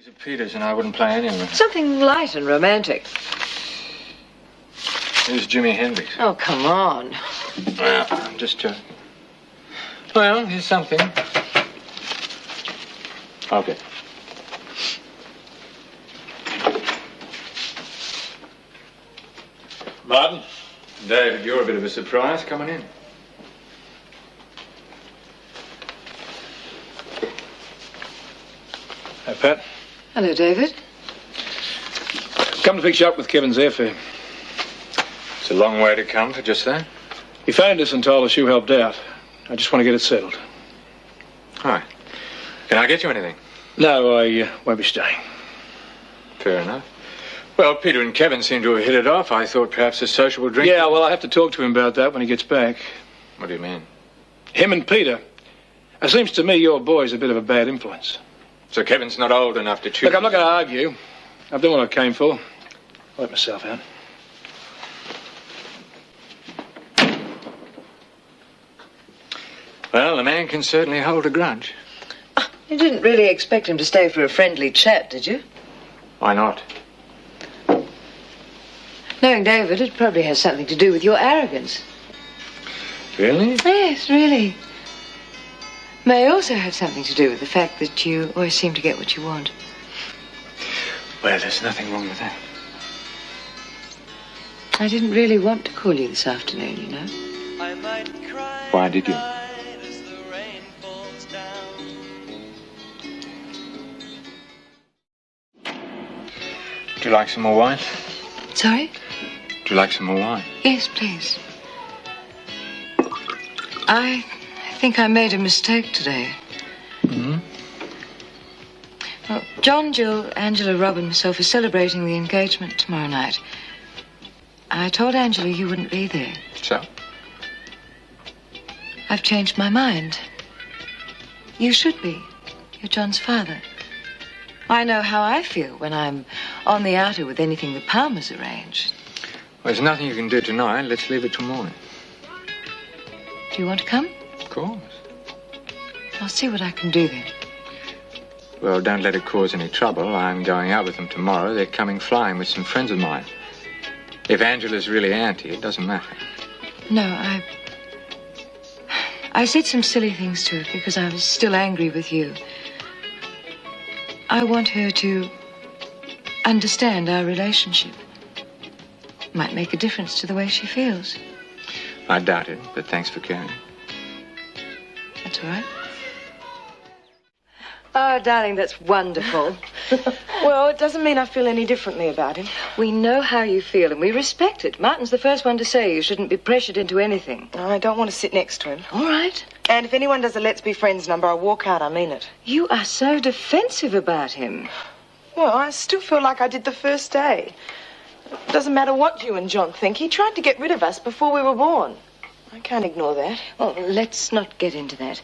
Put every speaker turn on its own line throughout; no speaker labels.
At Peter's and I wouldn't play any of them.
Something light and romantic.
Here's Jimi Hendrix.
Oh, come on.
Well, I'm just joking. Well, here's something. Okay. Martin? David, you're a bit of a surprise. Coming in.
Hey, Pat.
Hello, David.
Come to pick you up with Kevin's airfare.
It's a long way to come for just that.
He phoned us and told us you helped out. I just want to get it settled.
All right. Can I get you anything?
No, I won't be staying.
Fair enough. Well, Peter and Kevin seem to have hit it off. I thought perhaps a sociable drink...
Yeah, well, I have to talk to him about that when he gets back.
What do you mean?
Him and Peter. It seems to me your boy's a bit of a bad influence.
So Kevin's not old enough to choose...
Look, I'm not going to argue. I've done what I came for. I'll let myself out.
Well, the man can certainly hold a grudge.
You didn't really expect him to stay for a friendly chat, did you?
Why not?
Knowing David, it probably has something to do with your arrogance.
Really?
Yes, really. May also have something to do with the fact that you always seem to get what you want.
Well, there's nothing wrong with that.
I didn't really want to call you this afternoon, you know.
Why did you? Would you like some more wine?
Sorry?
Would you like some more wine?
Yes, please. I think I made a mistake today.
Mm-hmm.
Well, John, Jill, Angela, Rob and myself are celebrating the engagement tomorrow night. I told Angela you wouldn't be there.
So?
I've changed my mind. You should be. You're John's father. I know how I feel when I'm on the outer with anything the Palmers arrange.
Well, there's nothing you can do tonight. Let's leave it till morning.
Do you want to come?
Of course.
I'll see what I can do then.
Well, don't let it cause any trouble. I'm going out with them tomorrow. They're coming flying with some friends of mine. If Angela's really auntie, it doesn't matter.
No, I said some silly things to her because I was still angry with you. I want her to understand our relationship. Might make a difference to the way she feels.
I doubt it, but thanks for caring.
That's all right. Oh, darling, that's wonderful.
Well, it doesn't mean I feel any differently about him.
We know how you feel and we respect it. Martin's the first one to say you shouldn't be pressured into anything.
I don't want to sit next to him.
All right.
And if anyone does a Let's Be Friends number, I'll walk out, I mean it.
You are so defensive about him.
Well, I still feel like I did the first day. It doesn't matter what you and John think. He tried to get rid of us before we were born. I can't ignore that.
Well, let's not get into that.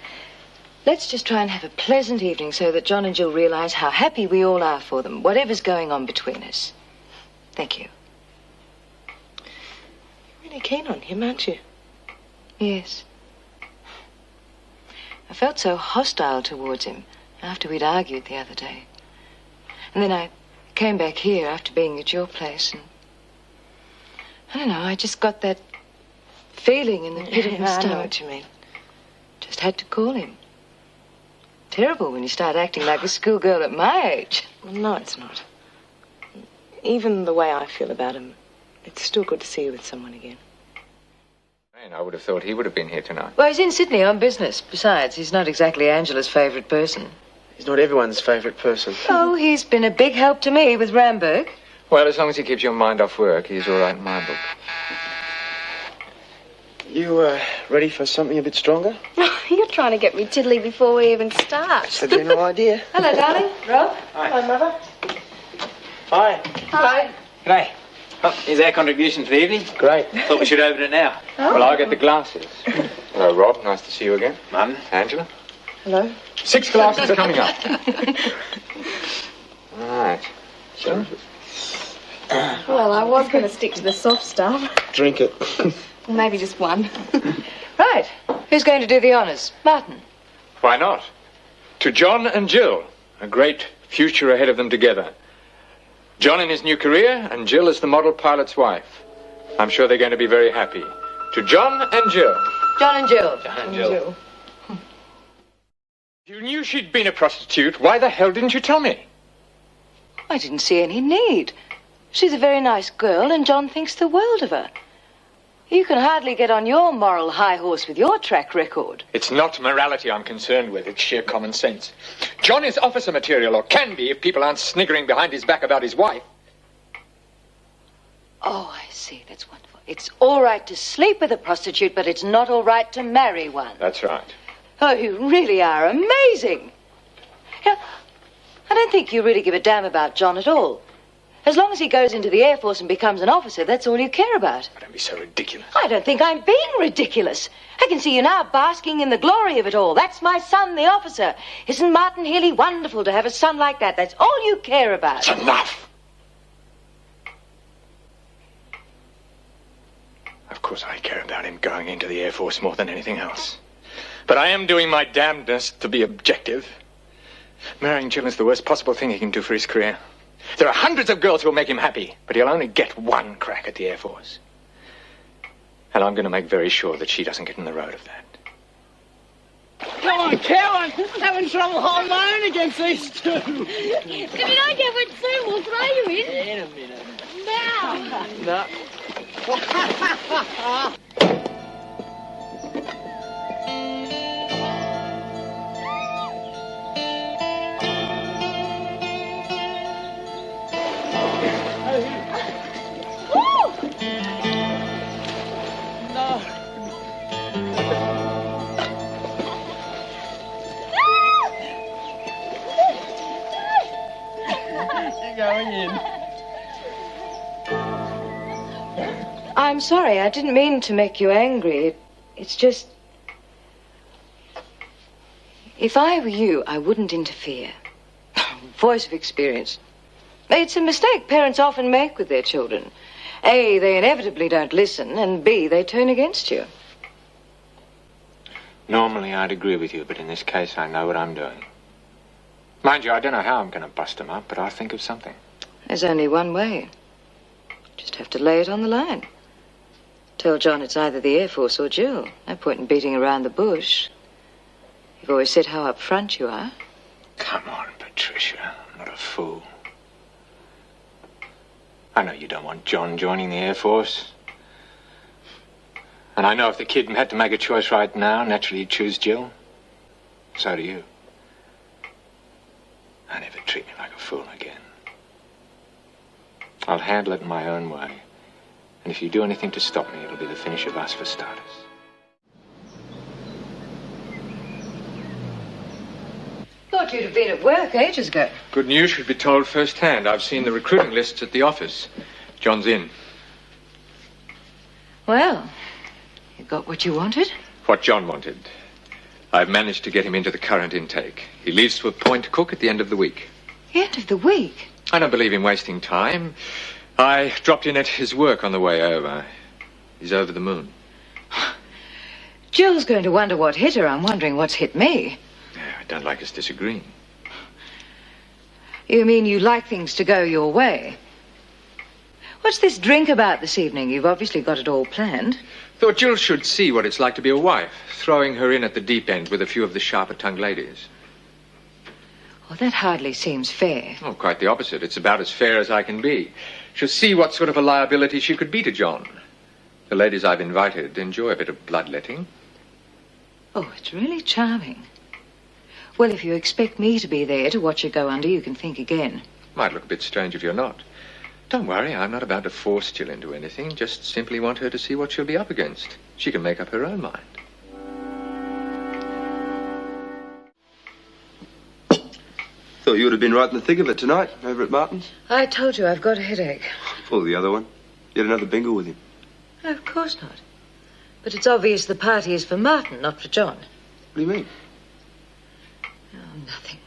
Let's just try and have a pleasant evening so that John and Jill realize how happy we all are for them, whatever's going on between us. Thank you.
You're really keen on him, aren't you?
Yes. I felt so hostile towards him after we'd argued the other day. And then I came back here after being at your place and... I don't know, I just got that feeling in the pit of my stomach.
I know what you mean.
Just had to call him. Terrible when you start acting like a schoolgirl at my age.
Well, no, it's not. Even the way I feel about him, it's still good to see you with someone again.
Man, I would have thought he would have been here tonight.
Well, he's in Sydney on business. Besides, he's not exactly Angela's favourite person.
He's not everyone's favourite person.
Oh, he's been a big help to me with Ramberg.
Well, as long as he keeps your mind off work, he's all right in my book.
You, ready for something a bit stronger?
You're trying to get me tiddly before we even start.
It's a general idea.
Hello, darling. Rob?
Hi.
Hello, Mother.
Hi.
Hi.
G'day. Oh, here's our contribution for the evening.
Great.
Thought we should open it now.
Oh.
Well, I'll get the glasses. Hello, Rob. Nice to see you again.
Martin.
Angela.
Hello.
6 glasses coming up. Right. So?
Well, I was going to stick to the soft stuff.
Drink it.
Maybe just one.
Right. Who's going to do the honours? Martin.
Why not? To John and Jill, a great Future ahead of them together. John in his new career and Jill as the model pilot's wife. I'm sure they're going to be very happy. To John and Jill.
John and Jill.
John and Jill.
You knew she'd been a prostitute. Why the hell didn't you tell me?
I didn't see any need. She's a very nice girl, and John thinks the world of her. You can hardly get on your moral high horse with your track record.
It's not morality I'm concerned with. It's sheer common sense. John is officer material, or can be, if people aren't sniggering behind his back about his wife.
Oh, I see. That's wonderful. It's all right to sleep with a prostitute, but it's not all right to marry one.
That's right.
Oh, you really are amazing. Yeah, I don't think you really give a damn about John at all. As long as he goes into the Air Force and becomes an officer, that's all you care about.
Don't be so ridiculous.
I don't think I'm being ridiculous. I can see you now basking in the glory of it all. That's my son, the officer. Isn't Martin Healy wonderful to have a son like that? That's all you care about.
It's enough. Of course I care about him going into the Air Force more than anything else. But I am doing my damnedest to be objective. Marrying Jill is the worst possible thing he can do for his career. There are hundreds of girls who will make him happy, but he'll only get one crack at the Air Force. And I'm going to make very sure that she doesn't get in the road of that.
Come on, Cowan! Having trouble holding my own against these two.
If you don't get one soon, we'll throw you in.
In a minute.
Now.
No. Going in.
I'm sorry. I didn't mean to make you angry. It's just... If I were you, I wouldn't interfere. Voice of experience. It's a mistake parents often make with their children. A, they inevitably don't listen, and B, they turn against you.
Normally I'd agree with you, but in this case I know what I'm doing. Mind you, I don't know how I'm going to bust him up, but I'll think of something.
There's only one way. Just have to lay it on the line. Tell John it's either the Air Force or Jill. No point in beating around the bush. You've always said how up front you are.
Come on, Patricia. I'm not a fool. I know you don't want John joining the Air Force. And I know if the kid had to make a choice right now, naturally he'd choose Jill. So do you. I never treat me like a fool again. I'll handle it in my own way. And if you do anything to stop me, it'll be the finish of us for starters.
Thought you'd have been at work ages ago.
Good news should be told firsthand. I've seen the recruiting lists at the office. John's in.
Well, you got what you wanted?
What John wanted. I've managed to get him into the current intake. He leaves for Point Cook at the end of the week.
End of the week?
I don't believe in wasting time. I dropped in at his work on the way over. He's over the moon.
Jill's going to wonder what hit her. I'm wondering what's hit me.
I don't like us disagreeing.
You mean you like things to go your way? What's this drink about this evening? You've obviously got it all planned.
Thought Jill should see what it's like to be a wife, throwing her in at the deep end with a few of the sharper-tongued ladies.
Well, that hardly seems fair.
Oh, quite the opposite. It's about as fair as I can be. She'll see what sort of a liability she could be to John. The ladies I've invited enjoy a bit of bloodletting.
Oh, it's really charming. Well, if you expect me to be there to watch you go under, you can think again.
Might look a bit strange if you're not. Don't worry, I'm not about to force Jill into anything. Just simply want her to see what she'll be up against. She can make up her own mind.
Thought you would have been right in the thick of it tonight, over at Martin's.
I told you I've got a headache.
Or the other one. You had another bingle with him.
No, of course not. But it's obvious the party is for Martin, not for John.
What do you mean?
Oh, nothing.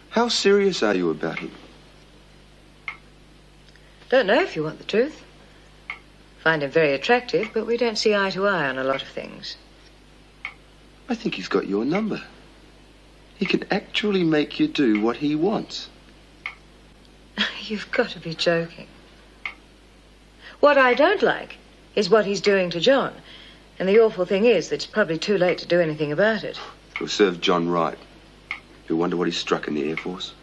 How serious are you about him?
Don't know if you want the truth. Find him very attractive, but we don't see eye to eye on a lot of things.
I think he's got your number. He can actually make you do what he wants.
You've got to be joking. What I don't like is what he's doing to John. And the awful thing is that it's probably too late to do anything about it.
It'll serve John right. He'll wonder what he struck in the Air Force.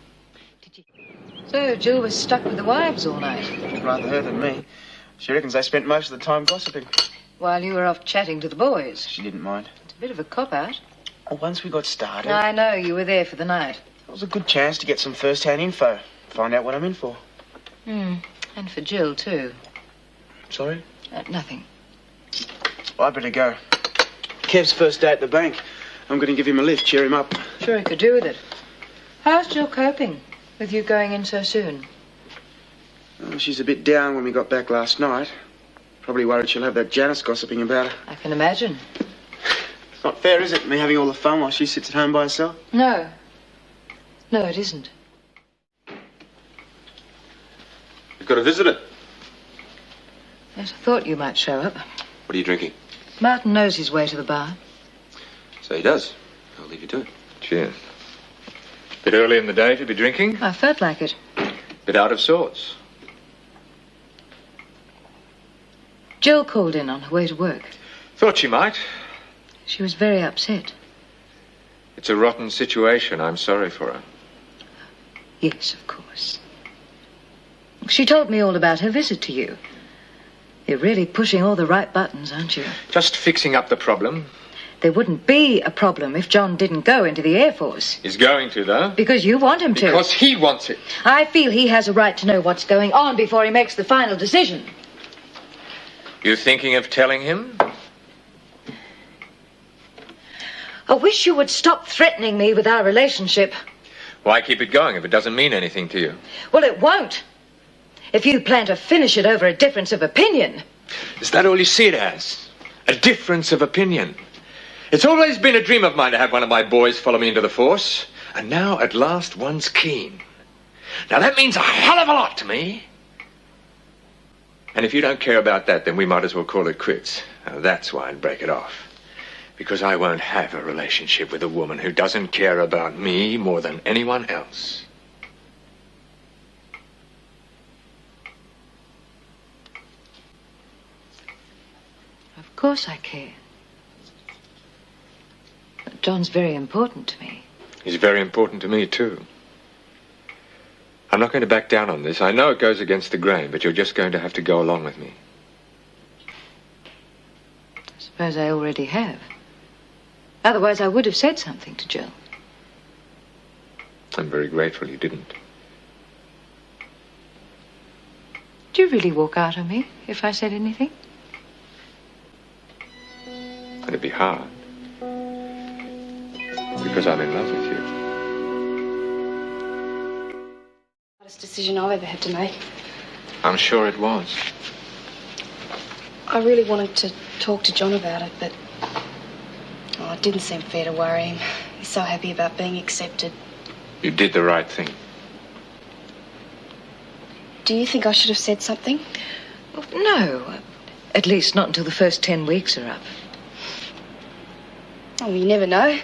So Jill was stuck with the wives all night.
Rather her than me. She reckons they spent most of the time gossiping.
While you were off chatting to the boys.
She didn't mind.
It's a bit of a cop-out.
Well, once we got started...
I know, you were there for the night.
It was a good chance to get some first-hand info. Find out what I'm in for.
And for Jill, too.
Sorry?
Nothing.
Well, I'd better go. Kev's first day at the bank. I'm going to give him a lift, cheer him up.
Sure he could do with it. How's Jill coping with you going in so soon?
Well, she's a bit down when we got back last night. Probably worried she'll have that Janice gossiping about her.
I can imagine.
It's not fair, is it, me having all the fun while she sits at home by herself?
No. No, it isn't.
You've got a visitor.
Yes, I thought you might show up.
What are you drinking?
Martin knows his way to the bar.
So he does. I'll leave you to it.
Cheers. Bit early in the day to be drinking?
I felt like it.
Bit out of sorts.
Jill called in on her way to work.
Thought she might.
She was very upset.
It's a rotten situation. I'm sorry for her.
Yes, of course. She told me all about her visit to you. You're really pushing all the right buttons, aren't you?
Just fixing up the problem.
There wouldn't be a problem if John didn't go into the Air Force.
He's going to, though.
Because you want him to.
Because he wants it.
I feel he has a right to know what's going on before he makes the final decision.
You thinking of telling him?
I wish you would stop threatening me with our relationship.
Why keep it going if it doesn't mean anything to you?
Well, it won't. If you plan to finish it over a difference of opinion.
Is that all you see it as? A difference of opinion? It's always been a dream of mine to have one of my boys follow me into the force. And now, at last, one's keen. Now, that means a hell of a lot to me. And if you don't care about that, then we might as well call it quits. Now, that's why I'd break it off. Because I won't have a relationship with a woman who doesn't care about me more than anyone else.
Of course I care. But John's very important to me.
He's very important to me, too. I'm not going to back down on this. I know it goes against the grain, but you're just going to have to go along with me.
I suppose I already have. Otherwise, I would have said something to Jill.
I'm very grateful you didn't.
Do you really walk out on me if I said anything?
It'd be hard. Because I'm in love with you.
Hardest decision I've ever had to make.
I'm sure it was.
I really wanted to talk to John about it, but it didn't seem fair to worry him. He's so happy about being accepted.
You did the right thing.
Do you think I should have said something?
Well, no. At least not until the first 10 weeks are up.
Oh, you never know.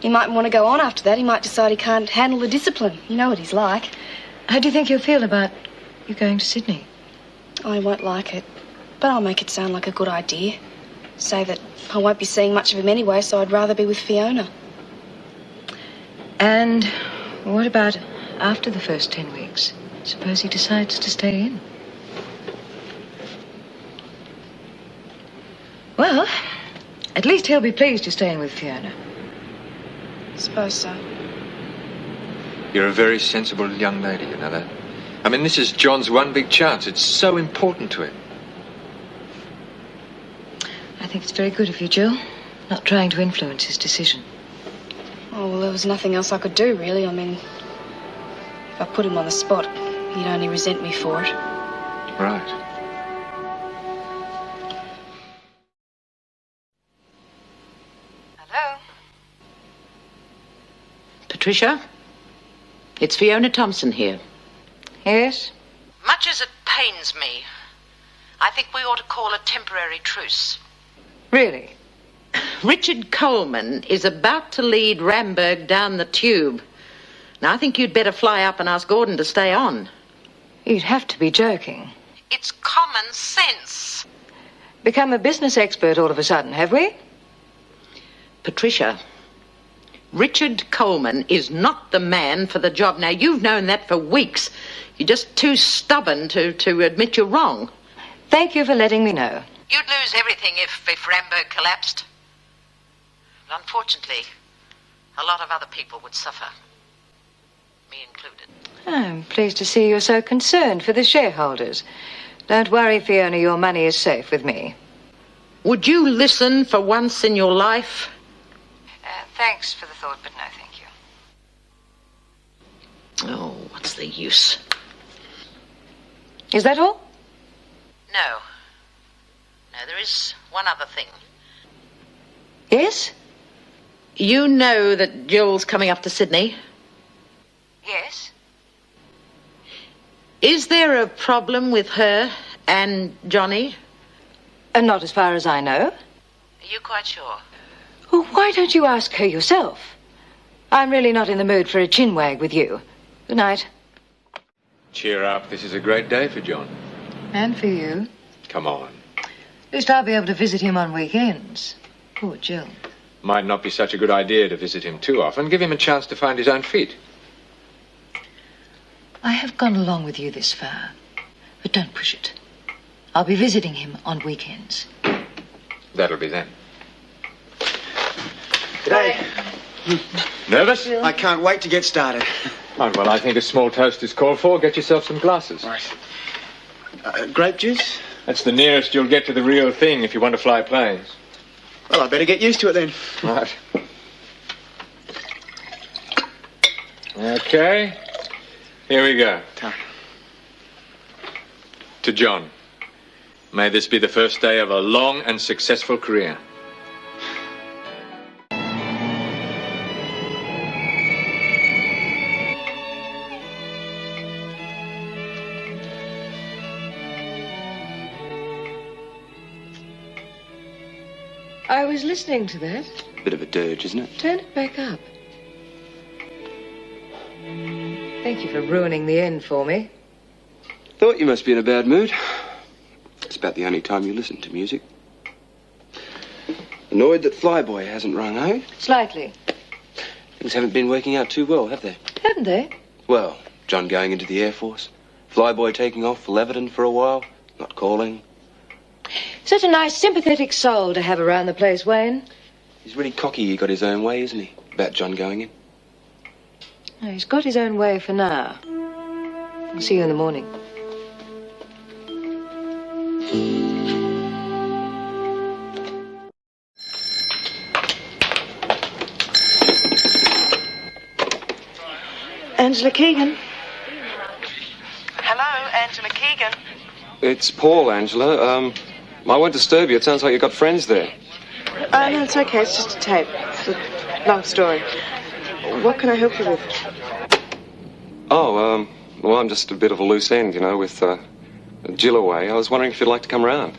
He might want to go on after that. He might decide he can't handle the discipline. You know what he's like.
How do you think he'll feel about you going to Sydney?
Oh, he won't like it. But I'll make it sound like a good idea. Say that I won't be seeing much of him anyway, so I'd rather be with Fiona.
And what about after the first 10 weeks? Suppose he decides to stay in. Well, at least he'll be pleased you're staying with Fiona.
Suppose so.
You're a very sensible young lady, you know that? I mean, this is John's one big chance. It's so important to him.
I think it's very good of you, Jill, not trying to influence his decision.
Oh, well, there was nothing else I could do, really. I mean, if I put him on the spot, he'd only resent me for it.
Right.
Hello?
Patricia? It's Fiona Thompson here.
Yes?
Much as it pains me, I think we ought to call a temporary truce.
Really?
Richard Coleman is about to lead Ramberg down the tube. Now, I think you'd better fly up and ask Gordon to stay on.
You'd have to be joking.
It's common sense.
Become a business expert all of a sudden, have we?
Patricia, Richard Coleman is not the man for the job. Now, you've known that for weeks. You're just too stubborn to admit you're wrong.
Thank you for letting me know.
You'd lose everything if Ramberg collapsed. But unfortunately, a lot of other people would suffer. Me included.
I'm pleased to see you're so concerned for the shareholders. Don't worry, Fiona, your money is safe with me.
Would you listen for once in your life?
Thanks for the thought, but no, thank you.
Oh, what's the use?
Is that all?
No. No, there is one other thing.
Yes?
You know that Jill's coming up to Sydney?
Yes.
Is there a problem with her and Johnny?
Not as far as I know.
Are you quite sure?
Well, why don't you ask her yourself? I'm really not in the mood for a chinwag with you. Good night.
Cheer up. This is a great day for John.
And for you.
Come on.
At least I'll be able to visit him on weekends. Poor Jill.
Might not be such a good idea to visit him too often. Give him a chance to find his own feet.
I have gone along with you this far, but don't push it. I'll be visiting him on weekends.
That'll be then.
G'day.
Nervous?
I can't wait to get started.
Oh, well, I think a small toast is called for. Get yourself some glasses.
Right. Grape juice?
That's the nearest you'll get to the real thing if you want to fly planes.
Well, I better get used to it then.
Right. Okay. Here we go. To John. May this be the first day of a long and successful career.
I was listening to that.
Bit of a dirge, isn't it?
Turn it back up. Thank you for ruining the end for me.
Thought you must be in a bad mood. It's about the only time you listen to music. Annoyed that Flyboy hasn't rung, eh?
Slightly.
Things haven't been working out too well, have they?
Haven't they?
Well, John going into the Air Force, Flyboy taking off for Leverton for a while, not calling.
Such a nice, sympathetic soul to have around the place, Wayne.
He's really cocky he got his own way, isn't he? About John going in.
Oh, he's got his own way for now. I'll see you in the morning.
Angela Keegan. Hello, Angela Keegan.
It's Paul, Angela. I won't disturb you. It sounds like you've got friends there.
Oh, no, it's okay. It's just a tape. It's a long story. What can I help you with?
Oh, well, I'm just a bit of a loose end, you know, with Jill away. I was wondering if you'd like to come round.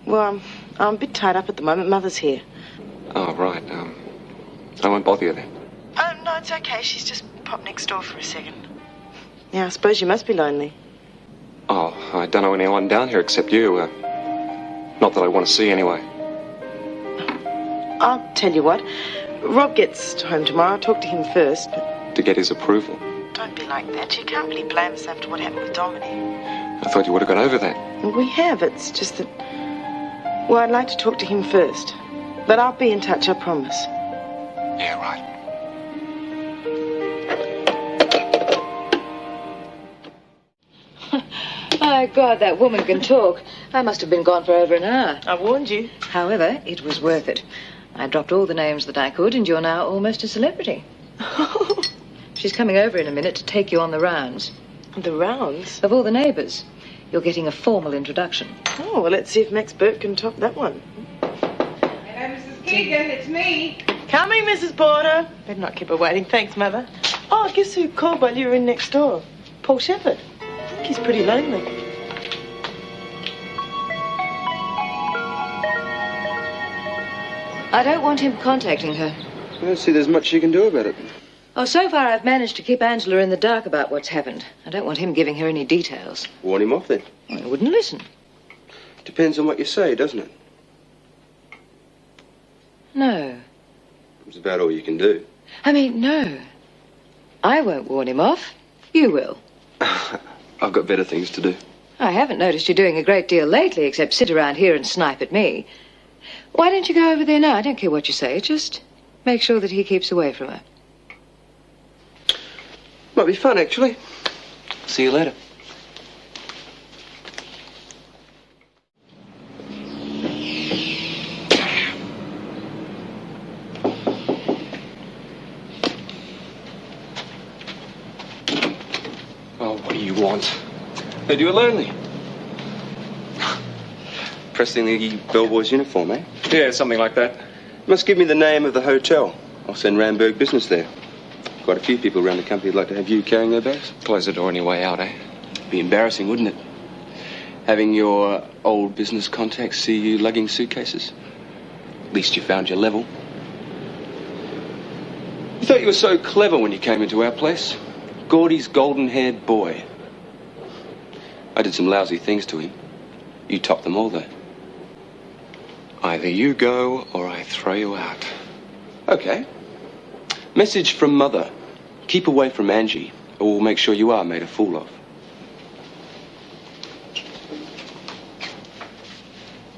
Well, I'm a bit tied up at the moment. Mother's here.
Oh, right. I won't bother you then.
Oh, no, it's okay. She's just popped next door for a second. Yeah, I suppose you must be lonely.
Oh, I don't know anyone down here except you. Not that I want to see anyway.
I'll tell you what. Rob gets home tomorrow. I'll talk to him first. But
To get his approval.
don't be like that. You can't really blame us after what happened with Dominic.
I thought you would have got over that.
Well, we have. It's just that... Well, I'd like to talk to him first. But I'll be in touch, I promise.
Yeah, right.
My God, that woman can talk. I must have been gone for over an hour.
I warned you.
However, it was worth it. I dropped all the names that I could, and you're now almost a celebrity. She's coming over in a minute to take you on the rounds.
The rounds?
Of all the neighbours. You're getting a formal introduction.
Oh, well, let's see if Max Burt can top that one.
Hello, Mrs. Keegan, it's me.
Coming, Mrs. Porter. Better not keep her waiting. Thanks, Mother. Oh, guess who called while you were in next door? Paul Shepherd. I think he's pretty lonely.
I don't want him contacting her.
I don't see there's much you can do about it.
Oh, so far I've managed to keep Angela in the dark about what's happened. I don't want him giving her any details.
Warn him off then.
Well, he wouldn't listen.
Depends on what you say, doesn't it?
No.
It's about all you can do.
I mean, no. I won't warn him off. You will.
I've got better things to do.
I haven't noticed you doing a great deal lately, except sit around here and snipe at me. Why don't you go over there now? I don't care what you say. Just make sure that he keeps away from her.
Might be fun, actually. See you later.
Oh, what do you want?
Heard you were lonely. Pressing the bellboy's uniform, eh?
Yeah, something like that.
Must give me the name of the hotel. I'll send Ramberg business there. Quite a few people around the company would like to have you carrying their bags.
Close the door on your way out, eh?
Be embarrassing, wouldn't it? Having your old business contacts see you lugging suitcases. At least you found your level. You thought you were so clever when you came into our place. Gordy's golden-haired boy. I did some lousy things to him. You topped them all, though.
Either you go or I throw you out.
Okay. Message from Mother. Keep away from Angie, or we'll make sure you are made a fool of.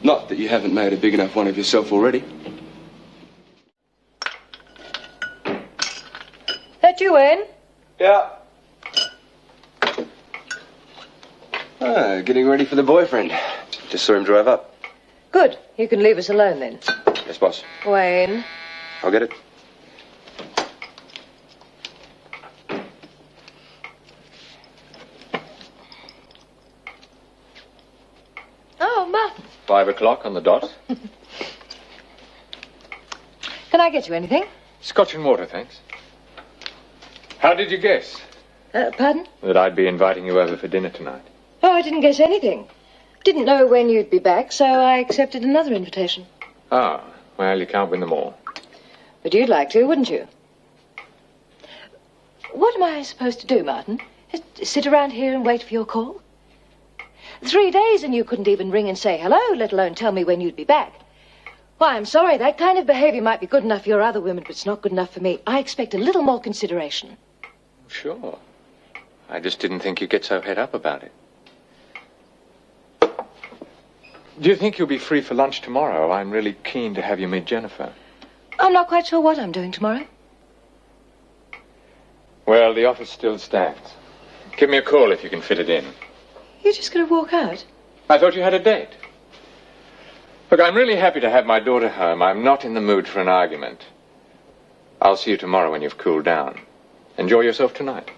Not that you haven't made a big enough one of yourself already.
That you in?
Yeah. Ah, getting ready for the boyfriend. Just saw him drive up.
Good. You can leave us alone then.
Yes, boss.
Wayne.
I'll get it.
Oh, Martin.
5 o'clock on the dot.
Can I get you anything?
Scotch and water, thanks. How did you guess?
Pardon?
That I'd be inviting you over for dinner tonight.
Oh, I didn't guess anything. Didn't know when you'd be back, so I accepted another invitation.
Ah, well, you can't win them all.
But you'd like to, wouldn't you? What am I supposed to do, Martin? Just sit around here and wait for your call? 3 days and you couldn't even ring and say hello, let alone tell me when you'd be back. Why, I'm sorry, that kind of behavior might be good enough for your other women, but it's not good enough for me. I expect a little more consideration.
Sure. I just didn't think you'd get so head up about it. Do you think you'll be free for lunch tomorrow? I'm really keen to have you meet Jennifer.
I'm not quite sure what I'm doing tomorrow.
Well, the office still stands. Give me a call if you can fit it in.
You're just going to walk out?
I thought you had a date. Look, I'm really happy to have my daughter home. I'm not in the mood for an argument. I'll see you tomorrow when you've cooled down. Enjoy yourself tonight.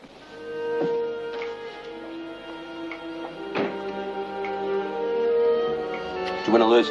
Do you win or lose?